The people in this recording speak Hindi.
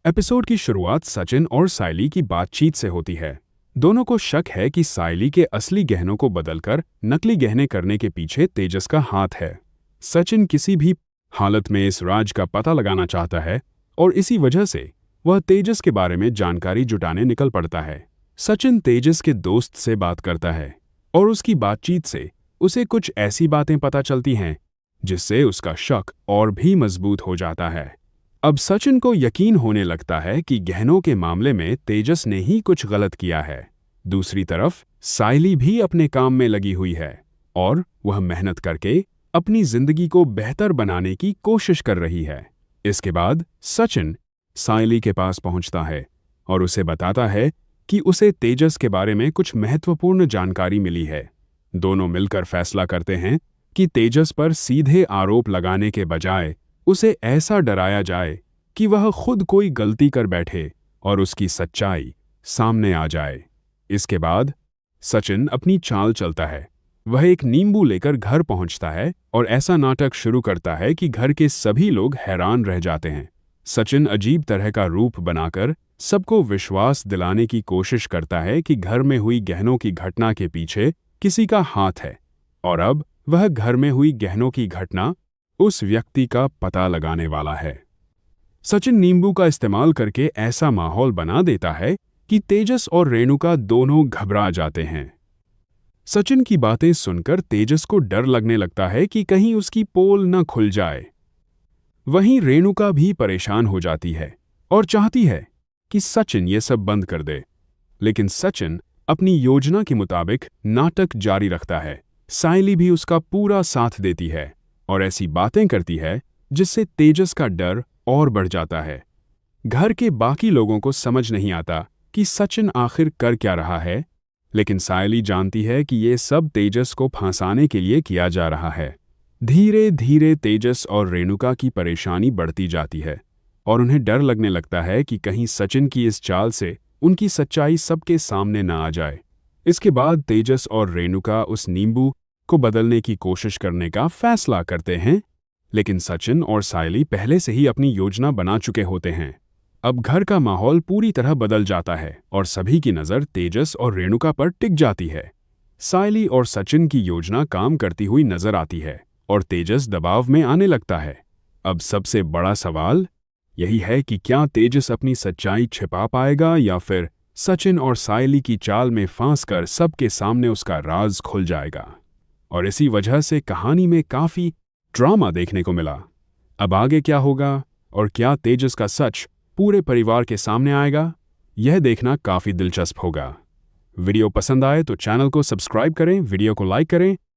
एपिसोड की शुरुआत सचिन और सायली की बातचीत से होती है। दोनों को शक है कि सायली के असली गहनों को बदलकर नकली गहने करने के पीछे तेजस का हाथ है। सचिन किसी भी हालत में इस राज का पता लगाना चाहता है और इसी वजह से वह तेजस के बारे में जानकारी जुटाने निकल पड़ता है। सचिन तेजस के दोस्त से बात करता है और उसकी बातचीत से उसे कुछ ऐसी बातें पता चलती हैं जिससे उसका शक और भी मजबूत हो जाता है। अब सचिन को यकीन होने लगता है कि गहनों के मामले में तेजस ने ही कुछ गलत किया है। दूसरी तरफ सायली भी अपने काम में लगी हुई है और वह मेहनत करके अपनी जिंदगी को बेहतर बनाने की कोशिश कर रही है। इसके बाद सचिन सायली के पास पहुंचता है और उसे बताता है कि उसे तेजस के बारे में कुछ महत्वपूर्ण जानकारी मिली है। दोनों मिलकर फैसला करते हैं कि तेजस पर सीधे आरोप लगाने के बजाय उसे ऐसा डराया जाए कि वह खुद कोई गलती कर बैठे और उसकी सच्चाई सामने आ जाए। इसके बाद सचिन अपनी चाल चलता है। वह एक नींबू लेकर घर पहुंचता है और ऐसा नाटक शुरू करता है कि घर के सभी लोग हैरान रह जाते हैं। सचिन अजीब तरह का रूप बनाकर सबको विश्वास दिलाने की कोशिश करता है कि घर में हुई गहनों की घटना के पीछे किसी का हाथ है और अब वह घर में हुई गहनों की घटना उस व्यक्ति का पता लगाने वाला है। सचिन नींबू का इस्तेमाल करके ऐसा माहौल बना देता है कि तेजस और रेणुका दोनों घबरा जाते हैं। सचिन की बातें सुनकर तेजस को डर लगने लगता है कि कहीं उसकी पोल न खुल जाए। वहीं रेणुका भी परेशान हो जाती है और चाहती है कि सचिन ये सब बंद कर दे, लेकिन सचिन अपनी योजना के मुताबिक नाटक जारी रखता है। सायली भी उसका पूरा साथ देती है और ऐसी बातें करती है जिससे तेजस का डर और बढ़ जाता है। घर के बाकी लोगों को समझ नहीं आता कि सचिन आखिर कर क्या रहा है, लेकिन सायली जानती है कि ये सब तेजस को फंसाने के लिए किया जा रहा है। धीरे धीरे तेजस और रेणुका की परेशानी बढ़ती जाती है और उन्हें डर लगने लगता है कि कहीं सचिन की इस चाल से उनकी सच्चाई सबके सामने न आ जाए। इसके बाद तेजस और रेणुका उस नींबू को बदलने की कोशिश करने का फैसला करते हैं, लेकिन सचिन और सायली पहले से ही अपनी योजना बना चुके होते हैं। अब घर का माहौल पूरी तरह बदल जाता है और सभी की नज़र तेजस और रेणुका पर टिक जाती है। सायली और सचिन की योजना काम करती हुई नजर आती है और तेजस दबाव में आने लगता है। अब सबसे बड़ा सवाल यही है कि क्या तेजस अपनी सच्चाई छिपा पाएगा या फिर सचिन और सायली की चाल में फंसकर सबके सामने उसका राज खुल जाएगा। और इसी वजह से कहानी में काफी ड्रामा देखने को मिला। अब आगे क्या होगा और क्या तेजस का सच पूरे परिवार के सामने आएगा, यह देखना काफी दिलचस्प होगा। वीडियो पसंद आए तो चैनल को सब्सक्राइब करें, वीडियो को लाइक करें